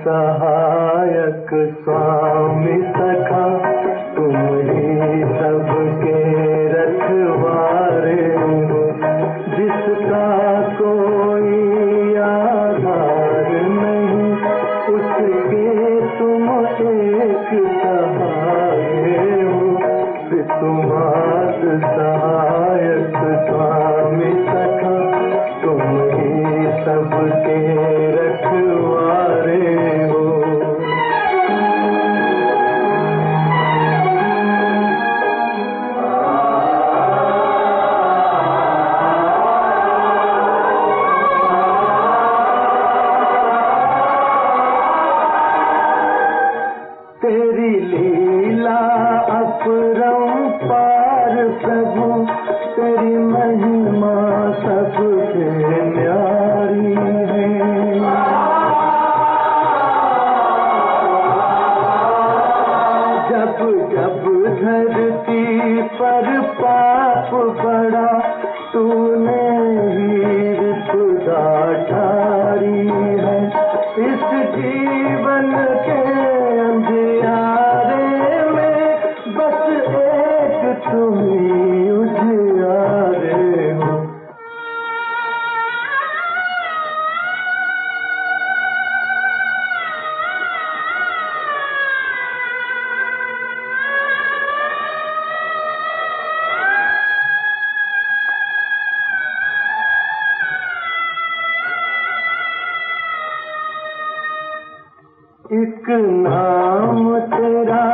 सहायक स्वामी सखा, तुम ही सबके रखवारे हो। जिसका कोई आधार नहीं, उसके तुम एक सहारे हो। तुम्हार सहायक स्वामी सखा, तुम ही सबके रखवारे हो। तेरी लीला अपरंपार प्रभु, तेरी महिमा सबसे न्यारी है। जब जब धरती पर पाप बढ़ा, तूने ही खुदा ठारी है। इस जीवन के अंधियारे में बस एक तुम ही उजियारे हो। एक नाम तेरा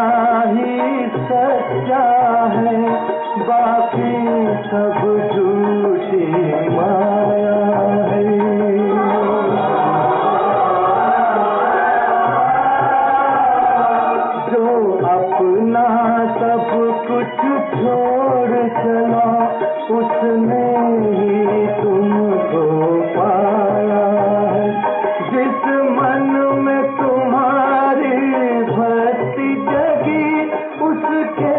ही सच्चा है, बाकी सब झूठी माया है। जो अपना सब कुछ छोड़ चला, उसने ही तुमको पाया है। जिस मन में तुम्हारी भक्ति जगी, उसके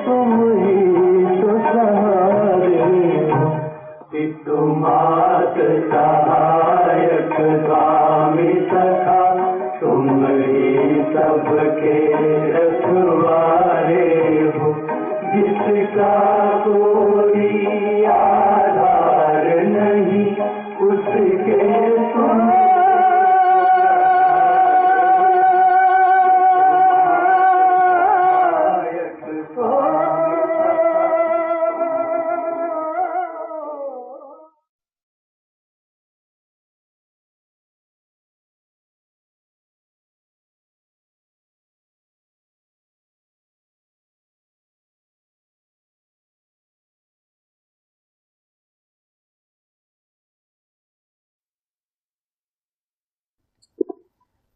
तुम ही तो सहारे हो। तुम्हारे सहायक स्वामी सखा, तुम ही सबके रखवारे हो। जिसका कोई आधार नहीं, उसके तुम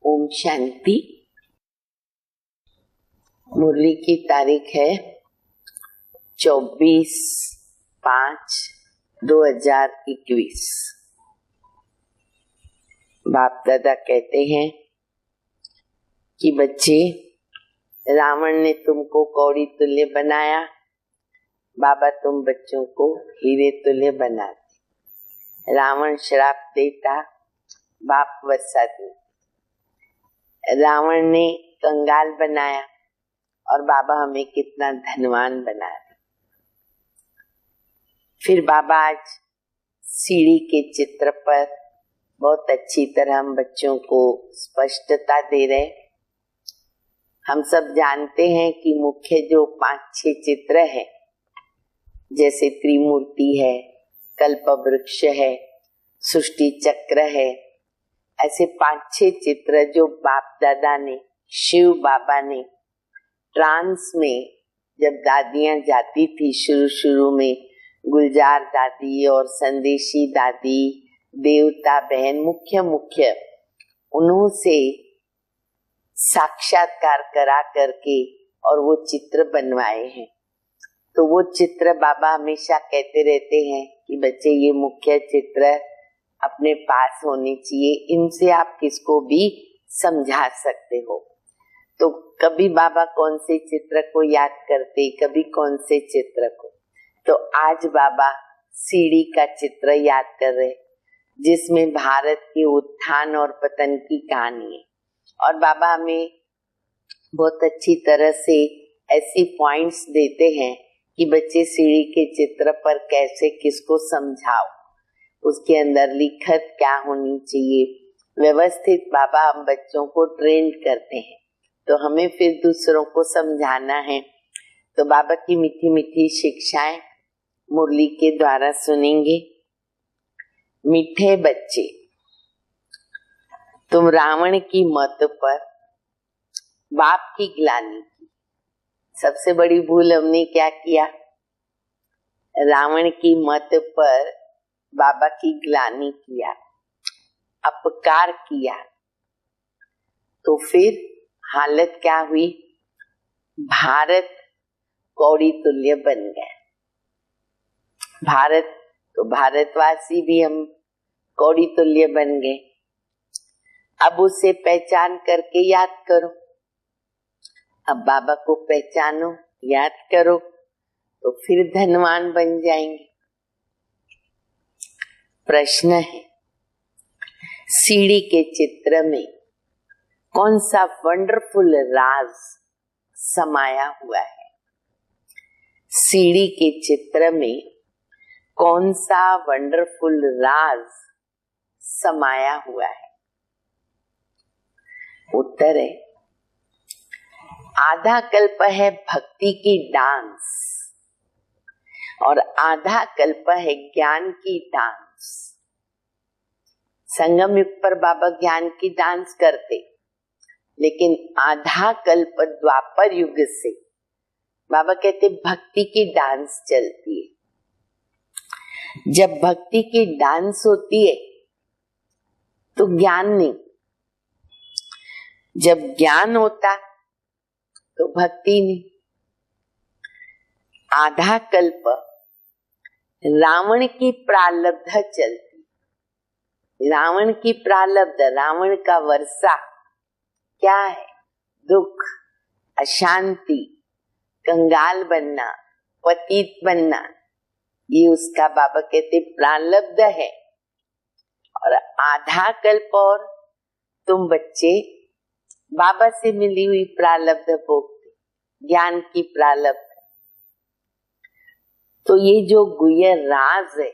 ओम शांति। मुरली की तारीख है 24/5/2021। बाप दादा कहते हैं कि बच्चे, रावण ने तुमको कौड़ी तुल्य बनाया, बाबा तुम बच्चों को हीरे तुल्य बनाते। रावण श्राप देता, बाप वर्षा देते। रावण ने कंगाल बनाया और बाबा हमें कितना धनवान बनाया। फिर बाबा आज सीढ़ी के चित्र पर बहुत अच्छी तरह हम बच्चों को स्पष्टता दे रहे। हम सब जानते हैं कि मुख्य जो 5-6 चित्र है, जैसे त्रिमूर्ति है, कल्प वृक्ष है, सृष्टि चक्र है, ऐसे 5-6 चित्र जो बाप दादा ने, शिव बाबा ने ट्रांस में, जब दादियां जाती थी शुरू में, गुलजार दादी और संदेशी दादी, देवता बहन, मुख्य उन्होंने साक्षात्कार करा करके और वो चित्र बनवाए हैं। तो वो चित्र बाबा हमेशा कहते रहते हैं कि बच्चे ये मुख्य चित्र अपने पास होने चाहिए, इनसे आप किसको भी समझा सकते हो। तो कभी बाबा कौन से चित्र को याद करते, कभी कौन से चित्र को। तो आज बाबा सीढ़ी का चित्र याद कर रहे, जिसमें भारत के उत्थान और पतन की कहानी है। और बाबा हमें बहुत अच्छी तरह से ऐसी पॉइंट्स देते हैं कि बच्चे सीढ़ी के चित्र पर कैसे किसको समझाओ, उसके अंदर लिखत क्या होनी चाहिए, व्यवस्थित बाबा हम बच्चों को ट्रेन करते हैं। तो हमें फिर दूसरों को समझाना है। तो बाबा की मीठी मीठी शिक्षाएं मुरली के द्वारा सुनेंगे। मीठे बच्चे, तुम रावण की मत पर बाप की ग्लानि की। सबसे बड़ी भूल हमने क्या किया? रावण की मत पर बाबा की ग्लानि किया, अपकार किया। तो फिर हालत क्या हुई? भारत कौड़ी तुल्य बन गया। भारत तो भारतवासी भी हम कौड़ी तुल्य बन गए। अब उसे पहचान करके याद करो। अब बाबा को पहचानो, याद करो, तो फिर धनवान बन जाएंगे। प्रश्न है, सीढ़ी के चित्र में कौन सा वंडरफुल राज समाया हुआ है? सीढ़ी के चित्र में कौन सा वंडरफुल राज समाया हुआ है? उत्तर है, आधा कल्प है भक्ति की डांस और आधा कल्प है ज्ञान की डांस। संगम युग पर बाबा ज्ञान की डांस करते, लेकिन आधा कल्प द्वापर युग से बाबा कहते भक्ति की डांस चलती है। जब भक्ति की डांस होती है तो ज्ञान नहीं, जब ज्ञान होता तो भक्ति नहीं। आधा कल्प रावण की प्रालब्ध चलती, रावण की प्रालब्ध, रावण का वर्षा क्या है? दुख, अशांति, कंगाल बनना, पतित बनना, ये उसका बाबा कहते प्रालब्ध है। और आधा कल्प और तुम बच्चे बाबा से मिली हुई प्रालब्ध भोगते, ज्ञान की प्रालब्ध। तो ये जो गुह्य राज है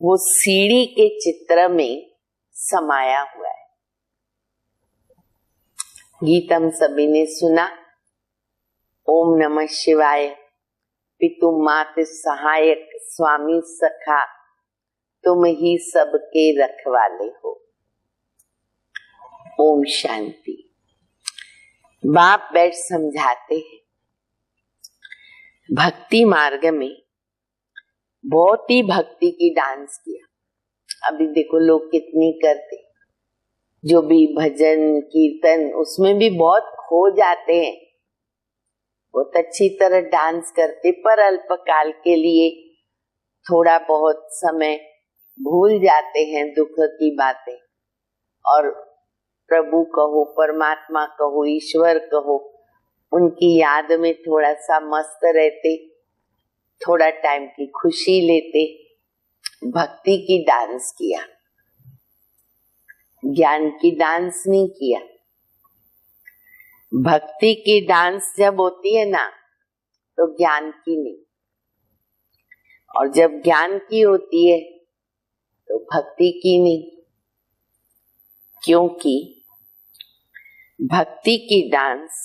वो सीढ़ी के चित्र में समाया हुआ है। गीत हम सभी ने सुना, ओम नमः शिवाय, पितु मात सहायक स्वामी सखा, तुम ही सबके रखवाले हो। ओम शांति। बाप बैठ समझाते हैं, भक्ति मार्ग में बहुत ही भक्ति की डांस किया। अभी देखो लोग कितनी करते, जो भी भजन कीर्तन उसमें भी बहुत खो जाते हैं, बहुत अच्छी तरह डांस करते, पर अल्पकाल के लिए थोड़ा बहुत समय भूल जाते हैं दुख की बातें और प्रभु कहो, परमात्मा कहो, ईश्वर कहो, उनकी याद में थोड़ा सा मस्त रहते, थोड़ा टाइम की खुशी लेते। भक्ति की डांस किया, ज्ञान की डांस नहीं किया। भक्ति की डांस जब होती है ना तो ज्ञान की नहीं, और जब ज्ञान की होती है तो भक्ति की नहीं। क्योंकि भक्ति की डांस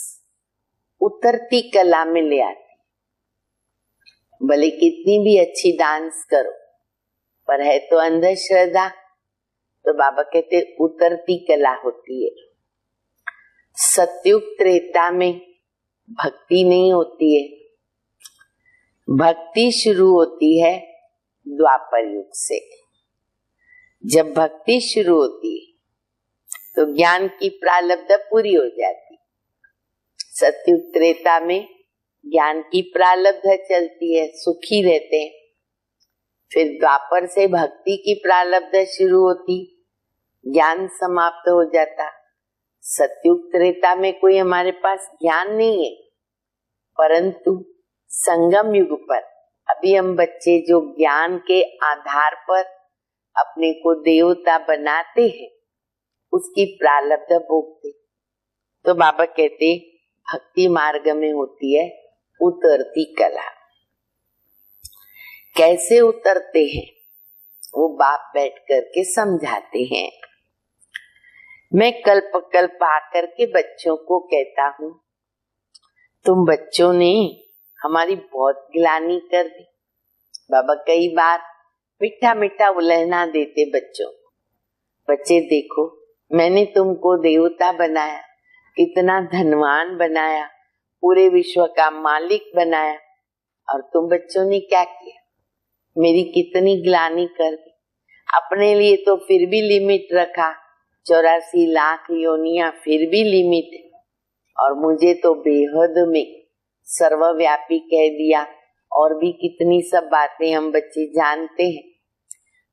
उतरती कला में ले आती। भले कितनी भी अच्छी डांस करो, पर है तो अंधश्रद्धा, तो बाबा कहते उतरती कला होती है। सतयुग त्रेता में भक्ति नहीं होती है, भक्ति शुरू होती है द्वापर युग से। जब भक्ति शुरू होती है तो ज्ञान की प्रालब्ध पूरी हो जाती। सतयुग त्रेता में ज्ञान की प्रालब्ध चलती है, सुखी रहते हैं। फिर द्वापर से भक्ति की प्रालब्ध शुरू होती, ज्ञान समाप्त हो जाता। सतयुग त्रेता में कोई हमारे पास ज्ञान नहीं है, परंतु संगम युग पर अभी हम बच्चे जो ज्ञान के आधार पर अपने को देवता बनाते हैं, उसकी प्रारब्ध भोगते। तो बाबा कहते भक्ति मार्ग में होती है उतरती कला। कैसे उतरते हैं वो बाप बैठ करके समझाते हैं। मैं कल्प कल्प आकर के बच्चों को कहता हूँ, तुम बच्चों ने हमारी बहुत गिलानी कर दी। बाबा कई बार मीठा मीठा उलहना देते बच्चों को, बच्चे देखो मैंने तुमको देवता बनाया, कितना धनवान बनाया, पूरे विश्व का मालिक बनाया, और तुम बच्चों ने क्या किया, मेरी कितनी गिलानी कर दी। अपने लिए तो फिर भी लिमिट रखा, 84 लाख योनियां फिर भी लिमिट है, और मुझे तो बेहद में सर्वव्यापी कह दिया, और भी कितनी सब बातें हम बच्चे जानते हैं।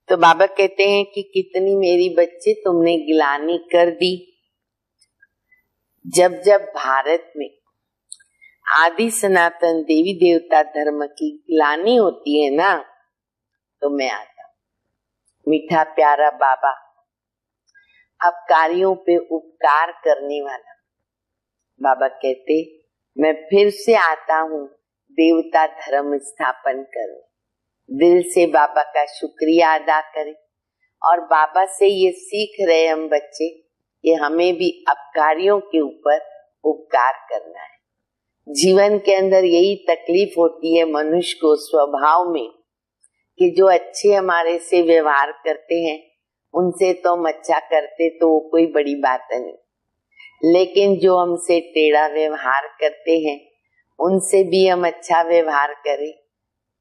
तो बाबा कहते हैं कि कितनी मेरी बच्चे तुमने गिलानी कर दी। जब जब भारत में आदि सनातन देवी देवता धर्म की गिलानी होती है ना, तो मैं आता हूँ। मीठा प्यारा बाबा अपकारियों पे उपकार करने वाला बाबा कहते मैं फिर से आता हूँ देवता धर्म स्थापन करने। दिल से बाबा का शुक्रिया अदा करें, और बाबा से ये सीख रहे हम बच्चे कि हमें भी अपकारियों के ऊपर उपकार करना है। जीवन के अंदर यही तकलीफ होती है मनुष्य को स्वभाव में कि जो अच्छे हमारे से व्यवहार करते हैं उनसे तो हम अच्छा करते तो वो कोई बड़ी बात नहीं, लेकिन जो हमसे टेढ़ा व्यवहार करते हैं उनसे भी हम अच्छा व्यवहार करें,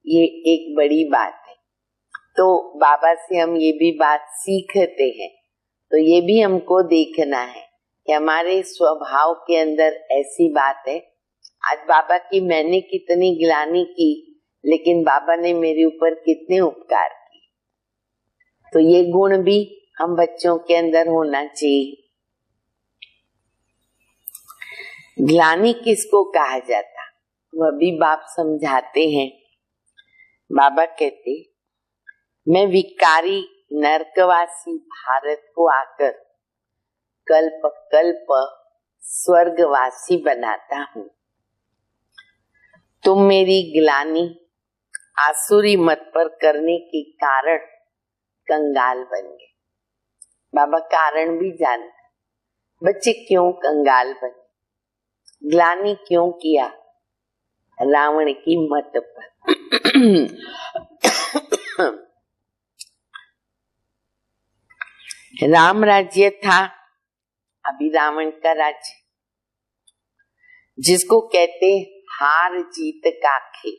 ये एक बड़ी बात है। तो बाबा से हम ये भी बात सीखते हैं। तो ये भी हमको देखना है कि हमारे स्वभाव के अंदर ऐसी बात है। आज बाबा की मैंने कितनी गिलानी की, लेकिन बाबा ने मेरे ऊपर कितने उपकार किए। तो ये गुण भी हम बच्चों के अंदर होना चाहिए। ग्लानि किसको कहा जाता वह भी बाप समझाते हैं। बाबा कहते मैं विकारी नरकवासी भारत को आकर कल्प कल्प स्वर्गवासी बनाता हूँ। तुम मेरी गिलानी आसुरी मत पर करने के कारण कंगाल बन गए। बाबा कारण भी जानते, बच्चे क्यों कंगाल बने, ग्लानि क्यों किया, रावण की मत पर। राम राज्य था, अभी रावण का राज्य, जिसको कहते हार जीत का खेल,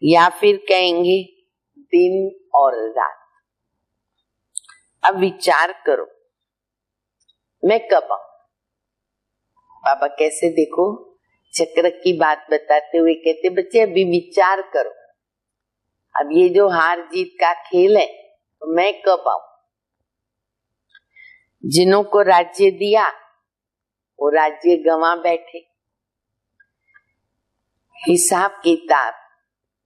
या फिर कहेंगे दिन और रात। अब विचार करो मैं कब आऊं। बाबा कैसे देखो चक्र की बात बताते हुए कहते बच्चे अभी विचार करो, अब ये जो हार जीत का खेल है तो मैं कब आऊं। जिन्हों को राज्य दिया वो राज्य गंवा बैठे, हिसाब किताब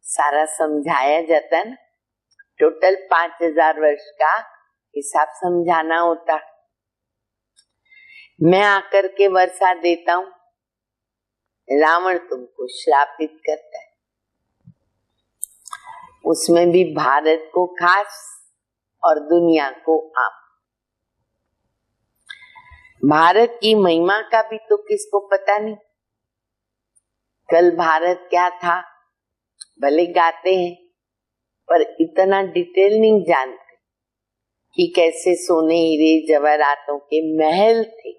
सारा समझाया जाता है ना, टोटल 5000 वर्ष का हिसाब समझाना होता। मैं आकर के वर्षा देता हूं, रावण तुमको श्रापित करता है, उसमें भी भारत को खास और दुनिया को आम। भारत की महिमा का भी तो किसको पता नहीं। कल भारत क्या था भले गाते हैं, पर इतना डिटेल नहीं जानते कि कैसे सोने हीरे जवाहरातों के महल थे।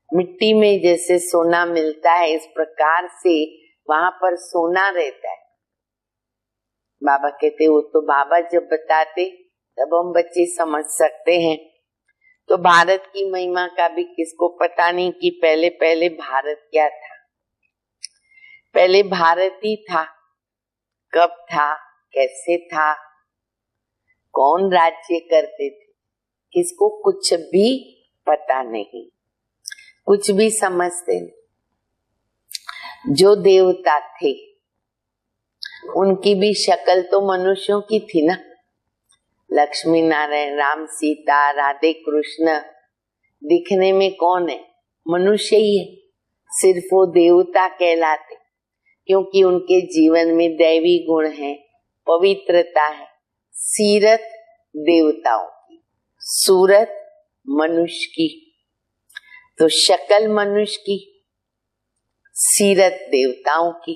मिट्टी में जैसे सोना मिलता है इस प्रकार से वहां पर सोना रहता है। बाबा कहते वो तो बाबा जब बताते तब हम बच्चे समझ सकते हैं। तो भारत की महिमा का भी किसको पता नहीं कि पहले पहले भारत क्या था। पहले भारत ही था, कब था, कैसे था, कौन राज्य करते थे, किसको कुछ भी पता नहीं, कुछ भी समझते नहीं। जो देवता थे उनकी भी शक्ल तो मनुष्यों की थी ना, लक्ष्मी नारायण, राम सीता, राधे कृष्ण दिखने में कौन है? मनुष्य ही है। सिर्फ वो देवता कहलाते क्योंकि उनके जीवन में दैवी गुण है, पवित्रता है। सीरत देवताओं की, सूरत मनुष्य की। तो शक्ल मनुष्य की, सीरत देवताओं की।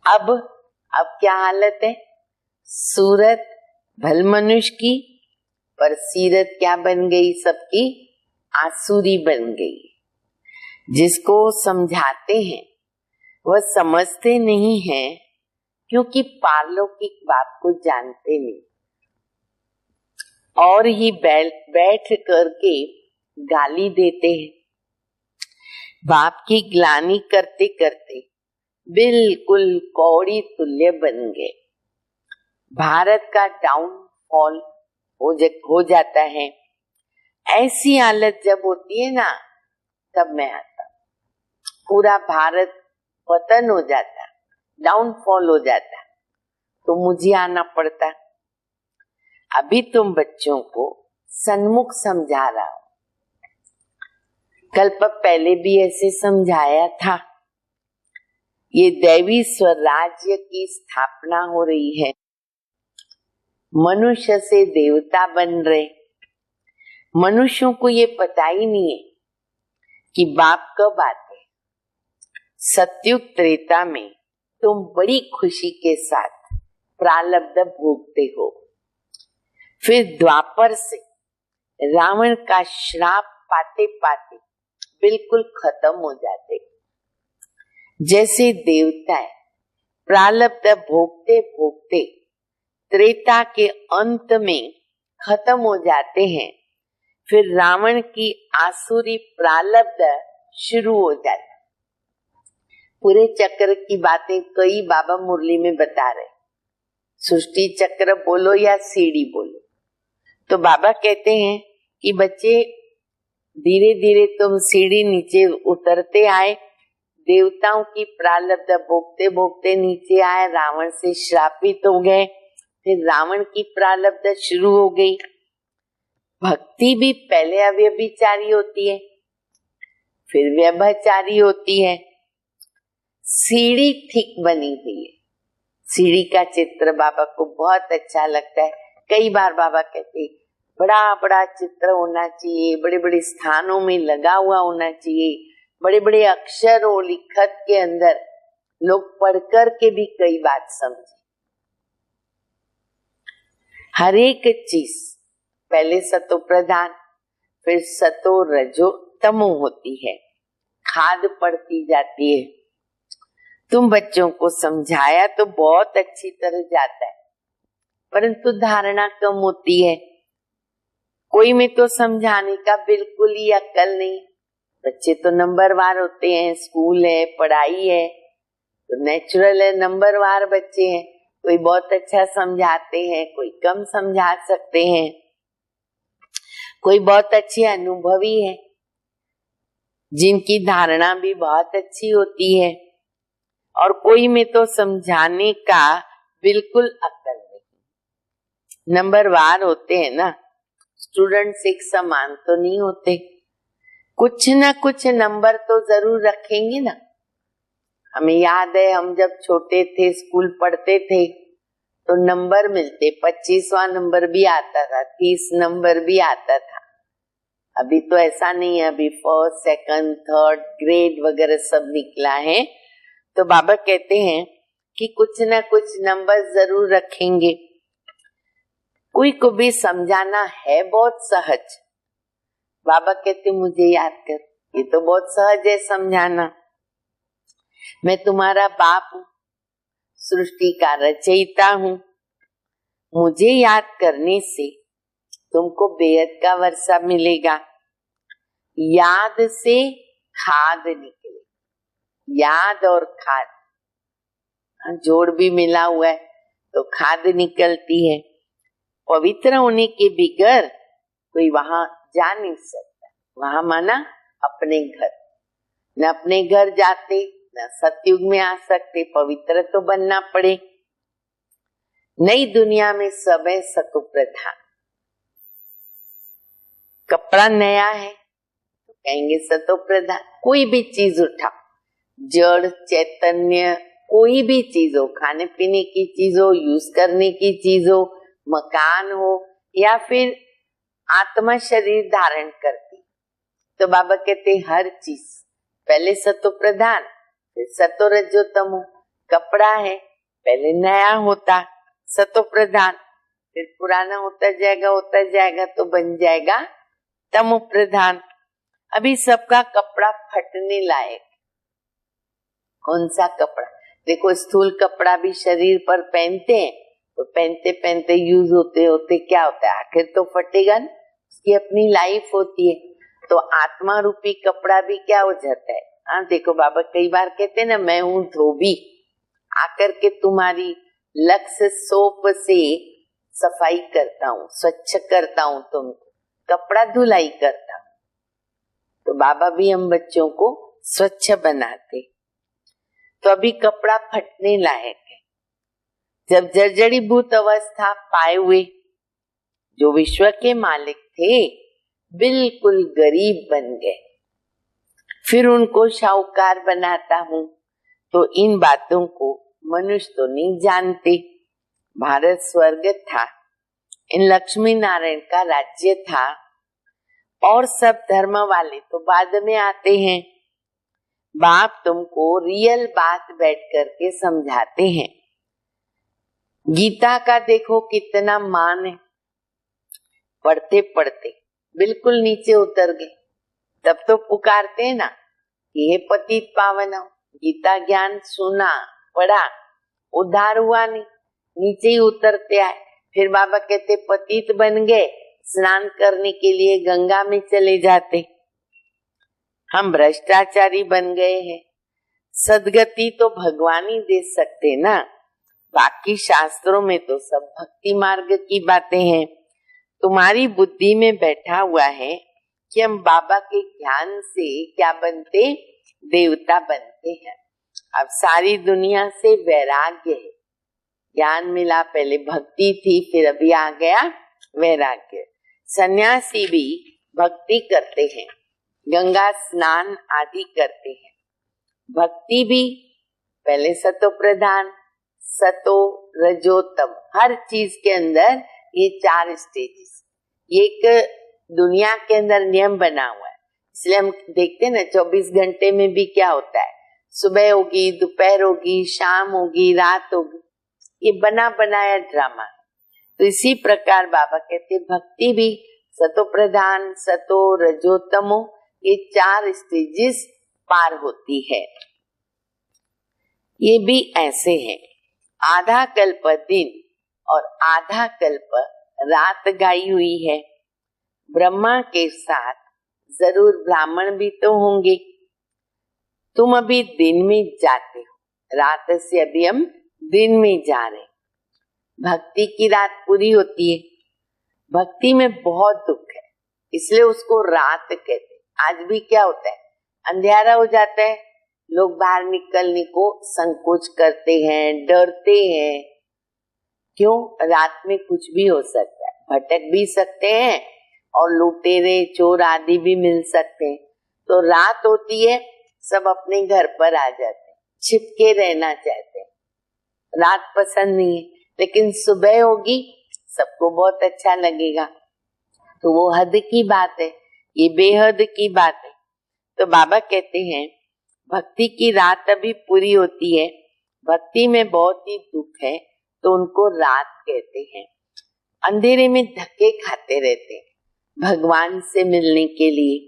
अब क्या हालत है? सूरत भल मनुष्य की, पर सीरत क्या बन गई? सबकी आसुरी बन गई। जिसको समझाते हैं वह समझते नहीं है, क्योंकि पारलौकिक बात को जानते नहीं और ही बैठ करके गाली देते हैं। बाप की ग्लानि करते करते बिल्कुल कौड़ी तुल्य बन गए। भारत का डाउनफॉल हो जाता है। ऐसी हालत जब होती है ना, तब मैं आता, पूरा भारत पतन हो जाता, डाउनफॉल हो जाता, तो मुझे आना पड़ता। अभी तुम बच्चों को सन्मुख समझा रहा हूं, कल्प पहले भी ऐसे समझाया था। ये दैवी स्वराज्य की स्थापना हो रही है, मनुष्य से देवता बन रहे। मनुष्यों को ये पता ही नहीं है कि बाप कब आते। सतयुग त्रेता में तुम बड़ी खुशी के साथ प्रारब्ध भोगते हो, फिर द्वापर से रावण का श्राप पाते पाते बिल्कुल खत्म हो जाते। जैसे देवताएं प्रारब्ध भोगते भोगते त्रेता के अंत में खत्म हो जाते हैं, फिर रावण की आसुरी प्रारब्ध शुरू हो जाती। पूरे चक्र की बातें कई बाबा मुरली में बता रहे। सृष्टि चक्र बोलो या सीढ़ी बोलो, तो बाबा कहते हैं कि बच्चे धीरे धीरे तुम सीढ़ी नीचे उतरते आए, देवताओं की प्रारब्ध भोगते भोगते नीचे आए, रावण से श्रापित हो गए, फिर रावण की प्रारब्ध शुरू हो गई। भक्ति भी पहले अव्यभिचारी होती है, फिर व्यभिचारी होती है। सीढ़ी ठीक बनी हुई है। सीढ़ी का चित्र बाबा को बहुत अच्छा लगता है। कई बार बाबा कहते बड़ा बड़ा चित्र होना चाहिए, बड़े बड़े स्थानों में लगा हुआ होना चाहिए, बड़े बड़े अक्षर हो लिखत के अंदर, लोग पढ़ कर के भी कई बात समझे। हर एक चीज पहले सतो प्रधान, फिर सतो रजो तमो होती है, खाद पड़ती जाती है। तुम बच्चों को समझाया तो बहुत अच्छी तरह जाता है, परंतु धारणा कम होती है। कोई में तो समझाने का बिल्कुल ही अक्ल नहीं। बच्चे तो नंबरवार होते हैं, स्कूल है, पढ़ाई है, तो नेचुरल है, नंबरवार बच्चे हैं। कोई बहुत अच्छा समझाते हैं, कोई कम समझा सकते हैं, कोई बहुत अच्छे अनुभवी है जिनकी धारणा भी बहुत अच्छी होती है, और कोई में तो समझाने का बिल्कुल अक्ल नहीं। नंबरवार होते हैं ना, स्टूडेंट्स एक समान तो नहीं होते, कुछ ना कुछ नंबर तो जरूर रखेंगे ना। हमें याद है, हम जब छोटे थे, स्कूल पढ़ते थे, तो नंबर मिलते, 25वां नंबर भी आता था, 30 नंबर भी आता था। अभी तो ऐसा नहीं है, अभी फर्स्ट, सेकंड, थर्ड ग्रेड वगैरह सब निकला है। तो बाबा कहते हैं कि कुछ ना कुछ नंबर जरूर रखेंगे। कोई को भी समझाना है बहुत सहज। बाबा कहते मुझे याद कर, ये तो बहुत सहज है समझाना। मैं तुम्हारा बाप हूँ, सृष्टि का रचयिता हूँ। मुझे याद करने से तुमको बेहद का वर्षा मिलेगा। याद से खाद निकले, याद और खाद जोड़ भी मिला हुआ है तो खाद निकलती है। पवित्र होने के बिगर कोई वहां जा नहीं सकता। वहां माना अपने घर, न अपने घर जाते न सतयुग में आ सकते, पवित्र तो बनना पड़े। नई दुनिया में सब है सतो प्रधान। कपड़ा नया है तो कहेंगे सतो प्रधान। कोई भी चीज उठाओ, जड़ चैतन्य कोई भी चीज हो, खाने पीने की चीज हो, यूज करने की चीज हो, मकान हो या फिर आत्मा शरीर धारण करती, तो बाबा कहते हर चीज पहले सतो प्रधान फिर सतो रजो तमो। कपड़ा है पहले नया होता सतो प्रधान, फिर पुराना होता जाएगा तो बन जाएगा तमो प्रधान। अभी सबका कपड़ा फटने लायक। कौन सा कपड़ा? देखो स्थूल कपड़ा भी शरीर पर पहनते हैं तो पहनते पहनते यूज होते होते क्या होता है, आखिर तो फटेगा न, उसकी अपनी लाइफ होती है। तो आत्मा रूपी कपड़ा भी क्या हो जाता है। हाँ देखो बाबा कई बार कहते हैं ना, मैं हूं धोबी, आकर के तुम्हारी लक्स सोप से सफाई करता हूँ, स्वच्छ करता हूँ, तुमको कपड़ा धुलाई करता हूँ। तो बाबा भी हम बच्चों को स्वच्छ बनाते। तो अभी कपड़ा फटने लायक है। जब जर्जरीभूत अवस्था पाए हुए जो विश्व के मालिक थे बिल्कुल गरीब बन गए, फिर उनको शाहूकार बनाता हूँ। तो इन बातों को मनुष्य तो नहीं जानते। भारत स्वर्ग था, इन लक्ष्मी नारायण का राज्य था, और सब धर्म वाले तो बाद में आते हैं। बाप तुमको रियल बात बैठ करके समझाते हैं। गीता का देखो कितना मान है, पढ़ते पढ़ते बिल्कुल नीचे उतर गए। तब तो पुकारते हैं ना कि हे पतित पावन, गीता ज्ञान सुना पढ़ा, उद्धार हुआ नहीं, नीचे ही उतरते आए। फिर बाबा कहते पतित बन गए, स्नान करने के लिए गंगा में चले जाते। हम भ्रष्टाचारी बन गए हैं। सदगति तो भगवान ही दे सकते ना, बाकी शास्त्रों में तो सब भक्ति मार्ग की बातें हैं। तुम्हारी बुद्धि में बैठा हुआ है कि हम बाबा के ज्ञान से क्या बनते, देवता बनते हैं। अब सारी दुनिया से वैराग्य है। ज्ञान मिला, पहले भक्ति थी, फिर अभी आ गया वैराग्य। सन्यासी भी भक्ति करते हैं, गंगा स्नान आदि करते हैं। भक्ति भी पहले सतो प्रधान सतो रजोतम, हर चीज के अंदर ये 4 स्टेजेस, एक दुनिया के अंदर नियम बना हुआ है। इसलिए हम देखते हैं ना 24 घंटे में भी क्या होता है, सुबह होगी, दोपहर होगी, शाम होगी, रात होगी, ये बना बनाया ड्रामा है। तो इसी प्रकार बाबा कहते भक्ति भी सतो प्रधान सतो रजोतमो, ये 4 स्टेजेस पार होती है। ये भी ऐसे हैं, आधा कल्प दिन और आधा कल्प रात गाई हुई है। ब्रह्मा के साथ जरूर ब्राह्मण भी तो होंगे। तुम अभी दिन में जाते हो, रात से अभी हम दिन में जा रहे हैं। भक्ति की रात पूरी होती है। भक्ति में बहुत दुख है, इसलिए उसको रात कहते हैं। आज भी क्या होता है, अंधेरा हो जाता है, लोग बाहर निकलने को संकोच करते हैं, डरते हैं। क्यों? रात में कुछ भी हो सकता है, भटक भी सकते हैं और लुटेरे चोर आदि भी मिल सकते हैं। तो रात होती है, सब अपने घर पर आ जाते हैं, छिपके रहना चाहते हैं, रात पसंद नहीं है। लेकिन सुबह होगी, सबको बहुत अच्छा लगेगा। तो वो हद की बात है, ये बेहद की बात है। तो बाबा कहते हैं भक्ति की रात अभी पूरी होती है। भक्ति में बहुत ही दुख है तो उनको रात कहते हैं। अंधेरे में धक्के खाते रहते हैं भगवान से मिलने के लिए।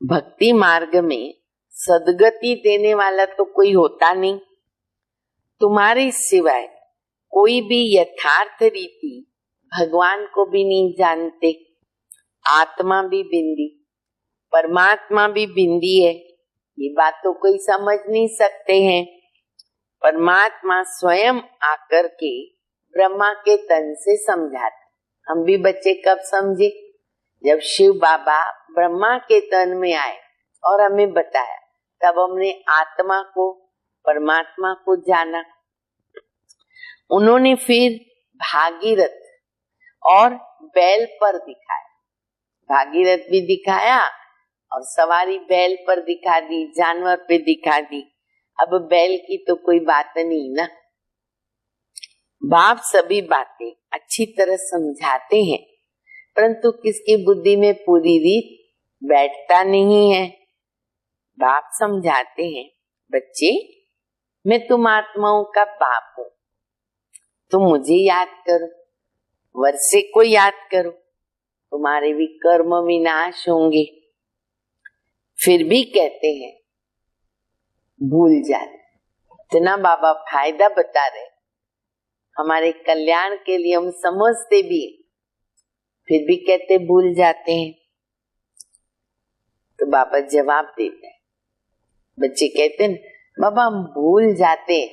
भक्ति मार्ग में सदगति देने वाला तो कोई होता नहीं। तुम्हारे सिवाय कोई भी यथार्थ रीति भगवान को भी नहीं जानते। आत्मा भी बिंदी, परमात्मा भी बिंदी है, ये बात तो कोई समझ नहीं सकते हैं। परमात्मा स्वयं आकर के ब्रह्मा के तन से समझाते। हम भी बच्चे कब समझे, जब शिव बाबा ब्रह्मा के तन में आए और हमें बताया, तब हमने आत्मा को परमात्मा को जाना। उन्होंने फिर भागीरथ और बैल पर दिखाया। भागीरथ भी दिखाया और सवारी बैल पर दिखा दी, जानवर पे दिखा दी। अब बैल की तो कोई बात नहीं ना। बाप सभी बातें अच्छी तरह समझाते हैं, परंतु किसकी बुद्धि में पूरी रीत बैठता नहीं है। बाप समझाते हैं, बच्चे मैं तुम आत्माओं का बाप हूं, तुम मुझे याद करो, वर्षे को याद करो, तुम्हारे भी कर्म विनाश होंगे। फिर भी कहते हैं भूल जाते। इतना बाबा फायदा बता रहे, हमारे कल्याण के लिए हम समझते भी, फिर भी कहते भूल जाते हैं। तो बाबा जवाब देते हैं, बच्चे कहते हैं बाबा हम भूल जाते हैं।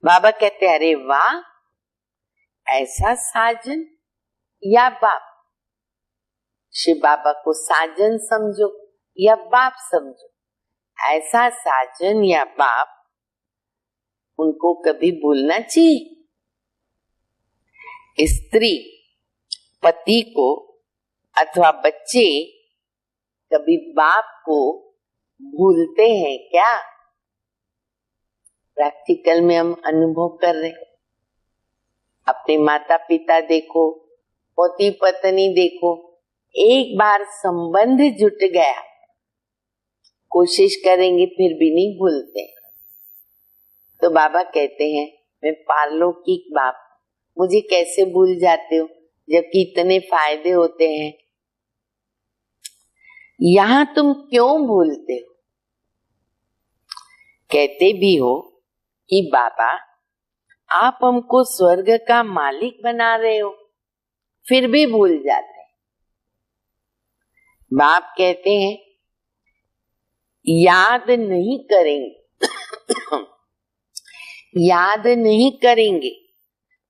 बाबा कहते अरे वाह, ऐसा साजन या बाप। शिव बाबा को साजन समझो या बाप समझो, ऐसा साजन या बाप उनको कभी भूलना चाहिए। स्त्री पति को अथवा बच्चे कभी बाप को भूलते हैं क्या? प्रैक्टिकल में हम अनुभव कर रहे। अपने माता पिता देखो, पति पत्नी देखो, एक बार संबंध जुट गया, कोशिश करेंगे फिर भी नहीं भूलते। तो बाबा कहते हैं मैं पारलौकिक बाप, मुझे कैसे भूल जाते हो जबकि इतने फायदे होते हैं। यहां तुम क्यों भूलते हो? कहते भी हो कि बाबा आप हमको स्वर्ग का मालिक बना रहे हो, फिर भी भूल जाते हैं। बाप कहते हैं याद नहीं करेंगे याद नहीं करेंगे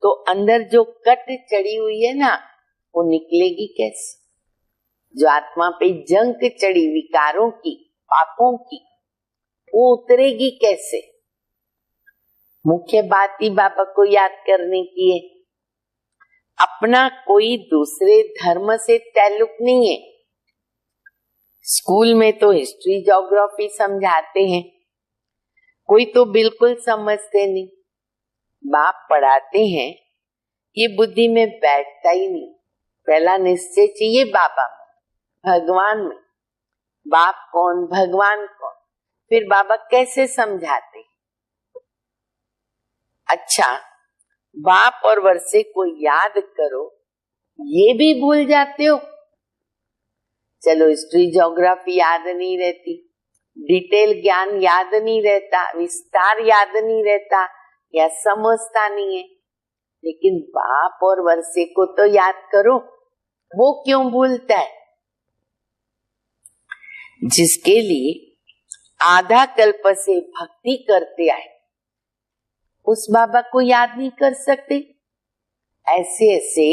तो अंदर जो कट चढ़ी हुई है ना, वो निकलेगी कैसे? जो आत्मा पे जंग चढ़ी विकारों की, पापों की, वो उतरेगी कैसे? मुख्य बात ही बाबा को याद करने की है। अपना कोई दूसरे धर्म से ताल्लुक नहीं है। स्कूल में तो हिस्ट्री ज्योग्राफी समझाते हैं, कोई तो बिल्कुल समझते नहीं। बाप पढ़ाते हैं, ये बुद्धि में बैठता ही नहीं। पहला निश्चय चाहिए बाबा में, भगवान में। बाप कौन, भगवान कौन, फिर बाबा कैसे समझाते? अच्छा, बाप और वर्षे को याद करो, ये भी भूल जाते हो। चलो हिस्ट्री ज्योग्राफी याद नहीं रहती, डिटेल ज्ञान याद नहीं रहता, विस्तार याद नहीं रहता या समझता नहीं है, लेकिन बाप और वर्षे को तो याद करो। वो क्यों भूलता है? जिसके लिए आधा कल्प से भक्ति करते आए, उस बाबा को याद नहीं कर सकते? ऐसे ऐसे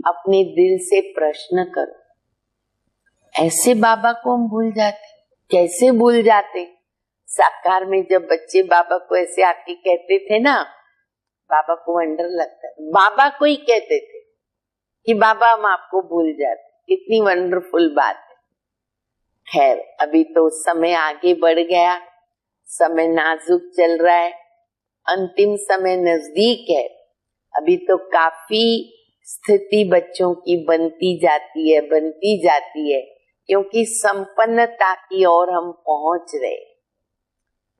अपने दिल से प्रश्न करो। ऐसे बाबा को हम भूल जाते, कैसे भूल जाते? साकार में जब बच्चे बाबा को ऐसे आके कहते थे ना, बाबा को वंडर लगता, बाबा को ही कहते थे कि बाबा हम आपको भूल जाते। कितनी वंडरफुल बात है। खैर अभी तो समय आगे बढ़ गया, समय नाजुक चल रहा है, अंतिम समय नजदीक है। अभी तो काफी स्थिति बच्चों की बनती जाती है, क्योंकि संपन्नता की ओर हम पहुंच रहे,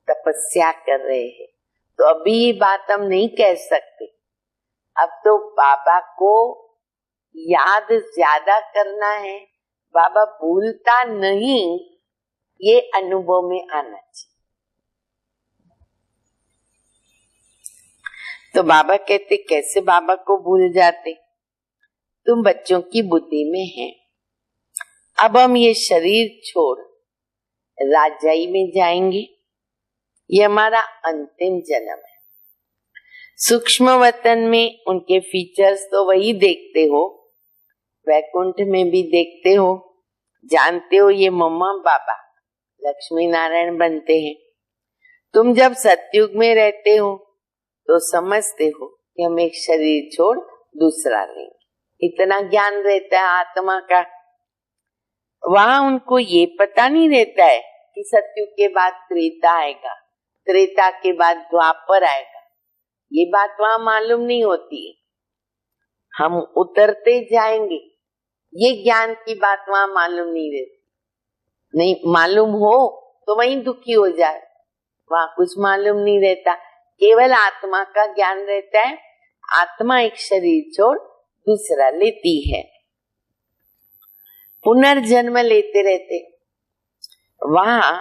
तपस्या कर रहे हैं। तो अभी ये बात हम नहीं कह सकते। अब तो बाबा को याद ज्यादा करना है, बाबा भूलता नहीं, ये अनुभव में आना चाहिए। तो बाबा कहते कैसे बाबा को भूल जाते? तुम बच्चों की बुद्धि में है, अब हम ये शरीर छोड़ राजाई में जाएंगे, ये हमारा अंतिम जन्म है। सूक्ष्म वतन में उनके फीचर्स तो वही देखते हो, वैकुंठ में भी देखते हो, जानते हो ये मम्मा बाबा लक्ष्मी नारायण बनते हैं। तुम जब सतयुग में रहते हो तो समझते हो कि हम एक शरीर छोड़ दूसरा लेंगे। इतना ज्ञान रहता है आत्मा का। वहां उनको ये पता नहीं रहता है कि सत्युग के बाद त्रेता आएगा, त्रेता के बाद द्वापर आएगा। ये बात वहां मालूम नहीं होती है। हम उतरते जाएंगे, ये ज्ञान की बात वहां मालूम नहीं रहती। नहीं मालूम हो तो वहीं दुखी हो जाए, वहां कुछ मालूम नहीं रहता। केवल आत्मा का ज्ञान रहता है। आत्मा एक शरीर छोड़ दूसरा लेती है, पुनर्जन्म लेते रहते। वहां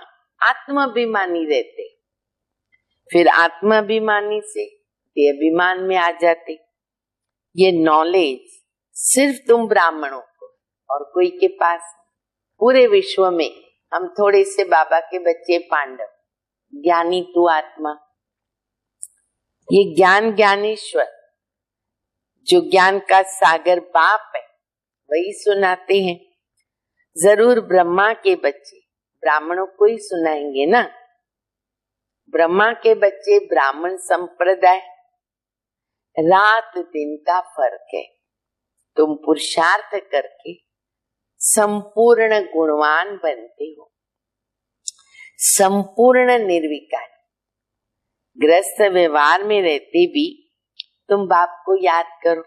आत्माभिमानी रहते, फिर आत्माभिमानी से देहाभिमान में आ जाते। ये नॉलेज सिर्फ तुम ब्राह्मणों को और कोई के पास, पूरे विश्व में हम थोड़े से बाबा के बच्चे पांडव, ज्ञानी तू आत्मा। ये ज्ञान ज्ञानेश्वर जो ज्ञान का सागर बाप है वही सुनाते हैं। जरूर ब्रह्मा के बच्चे ब्राह्मणों को ही सुनाएंगे ना। ब्रह्मा के बच्चे ब्राह्मण संप्रदाय, रात दिन का फर्क है। तुम पुरुषार्थ करके संपूर्ण गुणवान बनते हो, संपूर्ण निर्विकार। ग्रस्त व्यवहार में रहते भी तुम बाप को याद करो।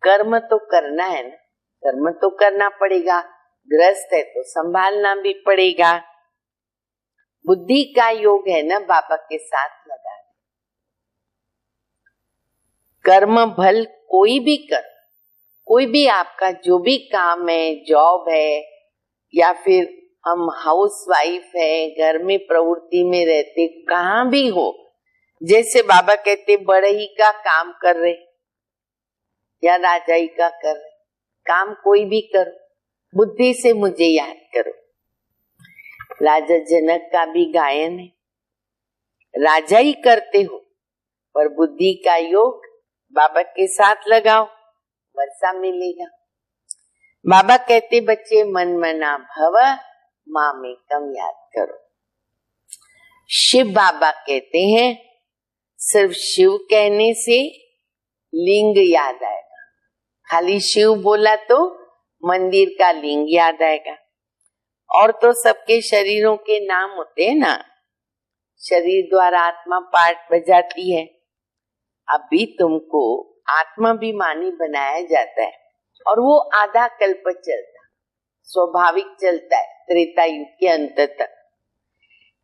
कर्म तो करना है ना, कर्म तो करना पड़ेगा। ग्रस्त है तो संभालना भी पड़ेगा। बुद्धि का योग है ना बाबा के साथ लगा। कर्म भल कोई भी कर, कोई भी आपका जो भी काम है, जॉब है या फिर हम हाउस वाइफ है, घर में प्रवृत्ति में रहते, कहाँ भी हो, जैसे बाबा कहते बड़ई का काम कर रहे या राजाई का कर रहे, काम कोई भी करो, बुद्धि से मुझे याद करो। राजा जनक का भी गायन है, राजा ही करते हो पर बुद्धि का योग बाबा के साथ लगाओ, वर्षा मिलेगा। बाबा कहते बच्चे मन मना भव मामेकम याद करो। शिव बाबा कहते हैं सिर्फ शिव कहने से लिंग याद आएगा। खाली शिव बोला तो मंदिर का लिंग याद आएगा। और तो सबके शरीरों के नाम होते हैं ना, शरीर द्वारा आत्मा पाठ बजाती है। अभी तुमको आत्माभिमानी बनाया जाता है और वो आधा कल्प चलता, स्वाभाविक चलता है त्रेता युग के अंत तक।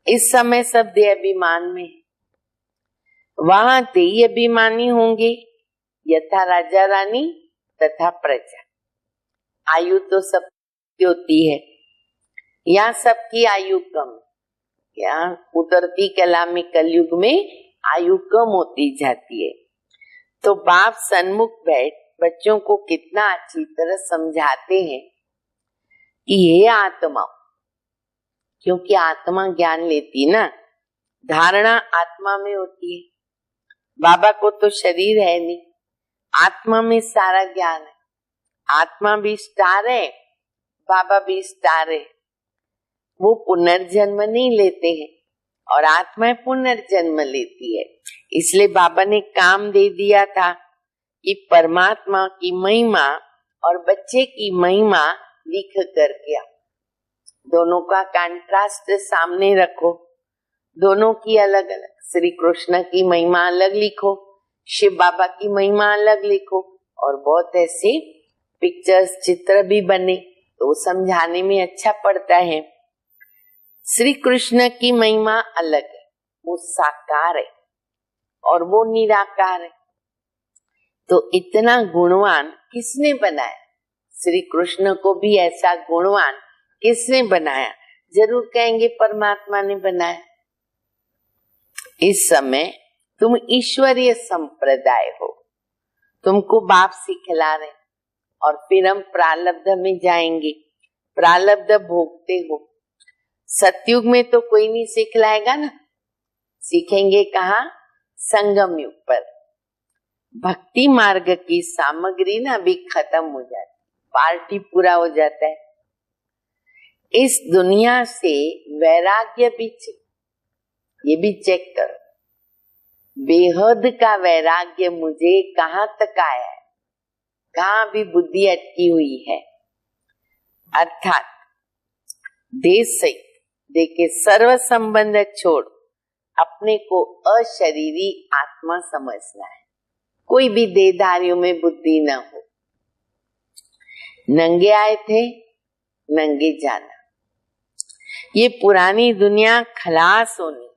इस समय सब देह अभिमान में, वहां देह अभिमानी होंगे यथा राजा रानी तथा प्रजा। आयु तो सबकी होती है, यहाँ सबकी आयु कम, यहाँ उतरती कला में कलयुग में आयु कम होती जाती है। तो बाप सन्मुख बैठ बच्चों को कितना अच्छी तरह समझाते हैं कि ये आत्मा, क्योंकि आत्मा ज्ञान लेती ना, धारणा आत्मा में होती है। बाबा को तो शरीर है नहीं, आत्मा में सारा ज्ञान है। आत्मा भी स्टार है, बाबा भी स्टार है। वो पुनर्जन्म नहीं लेते हैं और आत्मा पुनर्जन्म लेती है। इसलिए बाबा ने काम दे दिया था कि परमात्मा की महिमा और बच्चे की महिमा लिख करके आओ। दोनों का कंट्रास्ट सामने रखो, दोनों की अलग अलग, श्री कृष्ण की महिमा अलग लिखो, शिव बाबा की महिमा अलग लिखो, और बहुत ऐसे पिक्चर्स चित्र भी बने तो समझाने में अच्छा पड़ता है। श्री कृष्ण की महिमा अलग है, वो साकार है और वो निराकार है। तो इतना गुणवान किसने बनाया? श्री कृष्ण को भी ऐसा गुणवान किसने बनाया? जरूर कहेंगे परमात्मा ने बनाया। इस समय तुम ईश्वरीय संप्रदाय हो, तुमको बाप सिखला रहे, और फिर हम प्रारब्ध में जाएंगे, प्रारब्ध भोगते हो। सतयुग में तो कोई नहीं सिखलाएगा ना, सीखेंगे कहाँ? संगम युग पर। भक्ति मार्ग की सामग्री ना अभी खत्म हो जाती, पार्टी पूरा हो जाता है। इस दुनिया से वैराग्य भी, ये भी चेक करो। बेहद का वैराग्य मुझे कहाँ तक आया है, कहाँ भी बुद्धि अटकी हुई है। अर्थात देह सहित देह के सर्व संबंध छोड़ अपने को अशरीरी आत्मा समझना है। कोई भी देहधारियों में बुद्धि न हो। नंगे आए थे, नंगे जाना। ये पुरानी दुनिया खलास होनी,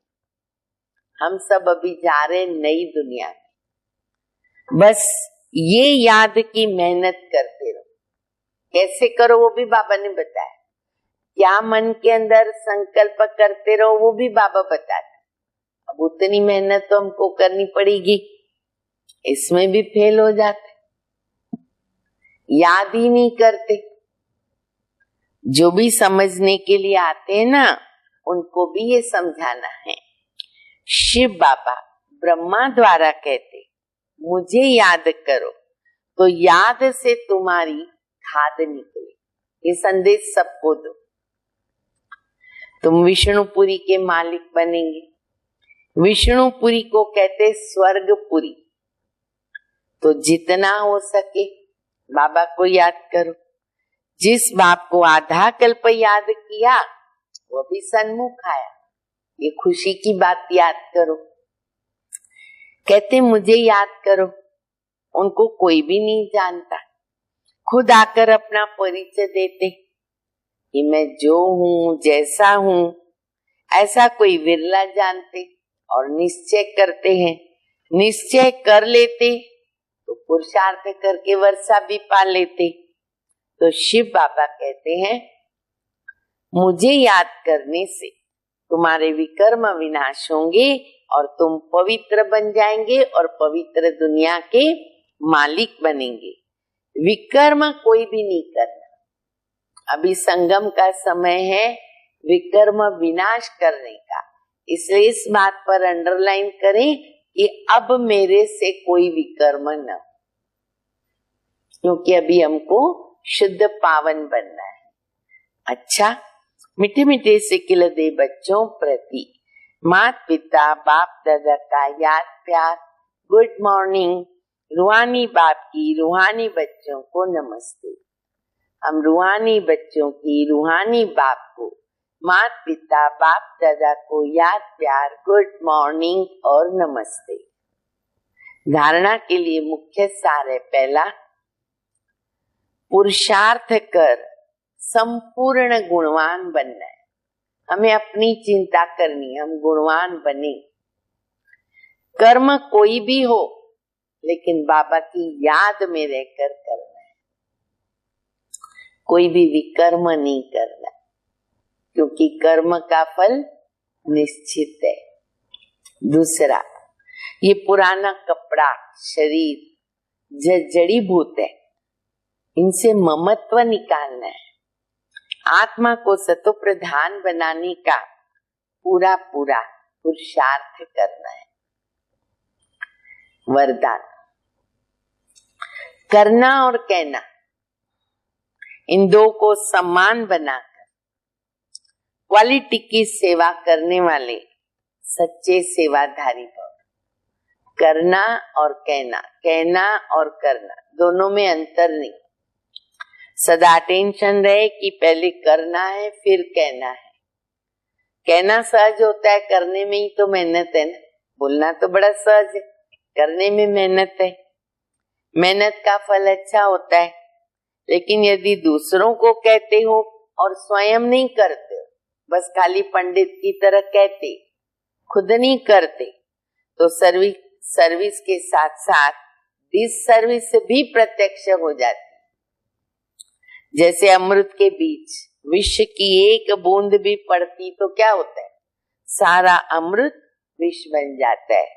हम सब अभी जा रहे नई दुनिया में। बस ये याद की मेहनत करते रहो। कैसे करो वो भी बाबा ने बताया। क्या मन के अंदर संकल्प करते रहो वो भी बाबा बताते। अब उतनी मेहनत तो हमको करनी पड़ेगी, इसमें भी फेल हो जाते, याद ही नहीं करते। जो भी समझने के लिए आते हैं ना, उनको भी ये समझाना है। शिव बाबा ब्रह्मा द्वारा कहते, मुझे याद करो तो याद से तुम्हारी खाद निकले। ये संदेश सबको दो। तुम विष्णुपुरी के मालिक बनेंगे। विष्णुपुरी को कहते स्वर्गपुरी। तो जितना हो सके बाबा को याद करो। जिस बाप को आधा कल्प याद किया वो भी सन्मुख आया। ये खुशी की बात याद करो। कहते मुझे याद करो। उनको कोई भी नहीं जानता, खुद आकर अपना परिचय देते कि मैं जो हूँ, जैसा हूँ, ऐसा कोई विरला जानते और निश्चय करते हैं। निश्चय कर लेते तो पुरुषार्थ करके वर्षा भी पा लेते। तो शिव बाबा कहते हैं मुझे याद करने से तुम्हारे विकर्म विनाश होंगे और तुम पवित्र बन जाएंगे और पवित्र दुनिया के मालिक बनेंगे। विकर्म कोई भी नहीं करना। अभी संगम का समय है विकर्म विनाश करने का। इसलिए इस बात पर अंडरलाइन करें कि अब मेरे से कोई विकर्म न हो, क्योंकि अभी हमको शुद्ध पावन बनना है। अच्छा, मीठे मीठे सिकिल दे बच्चों प्रति माता पिता बाप दादा का याद प्यार। Good morning. रूहानी बाप की रूहानी बच्चों को नमस्ते। हम रूहानी बच्चों की रूहानी बाप को, माता पिता बाप दादा को याद प्यार, गुड मॉर्निंग और नमस्ते। धारणा के लिए मुख्य सार है। पहला, पुरुषार्थ कर संपूर्ण गुणवान बनना है। हमें अपनी चिंता करनी है, हम गुणवान बने। कर्म कोई भी हो लेकिन बाबा की याद में रहकर करना है। कोई भी विकर्म नहीं करना, क्योंकि कर्म का फल निश्चित है। दूसरा, ये पुराना कपड़ा शरीर जड़ी भूत है, इनसे ममत्व निकालना है। आत्मा को सतो प्रधान बनाने का पूरा पूरा पुरुषार्थ करना है। वरदान, करना और कहना, इन दो को समान बनाकर क्वालिटी की सेवा करने वाले सच्चे सेवाधारी भव। करना और कहना, कहना और करना, दोनों में अंतर नहीं। सदा टेंशन रहे कि पहले करना है फिर कहना है। कहना सहज होता है, करने में ही तो मेहनत है ना। बोलना तो बड़ा सहज है, करने में मेहनत है। मेहनत का फल अच्छा होता है, लेकिन यदि दूसरों को कहते हो और स्वयं नहीं करते हो, बस खाली पंडित की तरह कहते, खुद नहीं करते, तो सर्विस के साथ साथ डिसर्विस भी प्रत्यक्ष हो जाती। जैसे अमृत के बीच विष की एक बूंद भी पड़ती तो क्या होता है, सारा अमृत विष बन जाता है।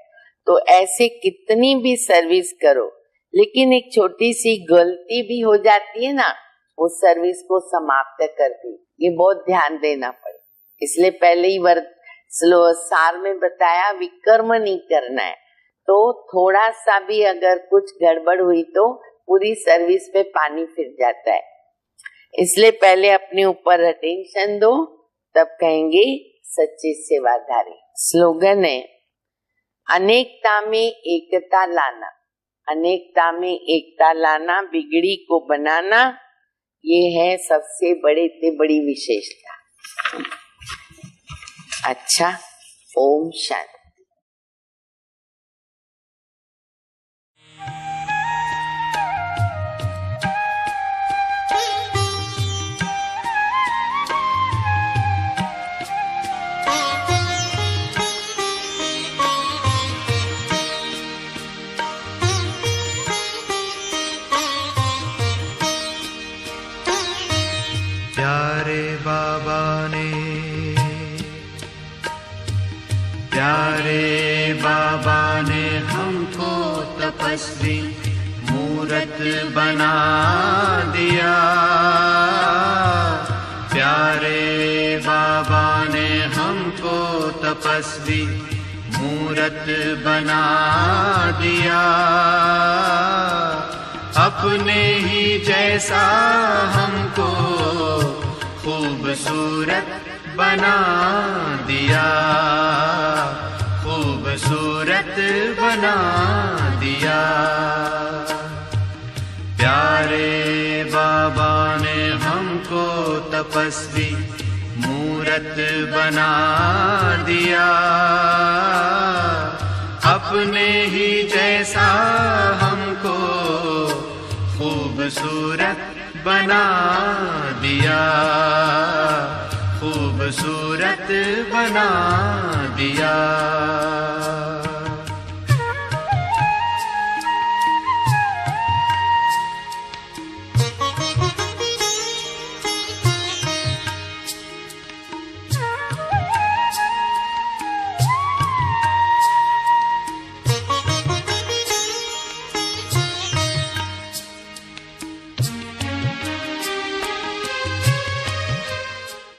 तो ऐसे कितनी भी सर्विस करो, लेकिन एक छोटी सी गलती भी हो जाती है ना, उस सर्विस को समाप्त कर दी। ये बहुत ध्यान देना पड़े। इसलिए पहले ही सार में बताया विकर्म नहीं करना है। तो थोड़ा सा भी अगर कुछ गड़बड़ हुई तो पूरी सर्विस पे पानी फिर जाता है। इसलिए पहले अपने ऊपर अटेंशन दो, तब कहेंगे सच्चे सेवाधारी। स्लोगन है, अनेकता में एकता लाना, अनेकता में एकता लाना, बिगड़ी को बनाना, ये है सबसे बड़े से बड़ी विशेषता। अच्छा, ओम शांति। प्यारे बाबा ने हमको तपस्वी मूरत बना दिया। प्यारे बाबा ने हमको तपस्वी मूरत बना दिया। अपने ही जैसा हमको खूबसूरत बना दिया, खूबसूरत बना दिया। प्यारे बाबा ने हमको तपस्वी मूरत बना दिया। अपने ही जैसा हमको खूबसूरत बना दिया, खूबसूरत बना दिया।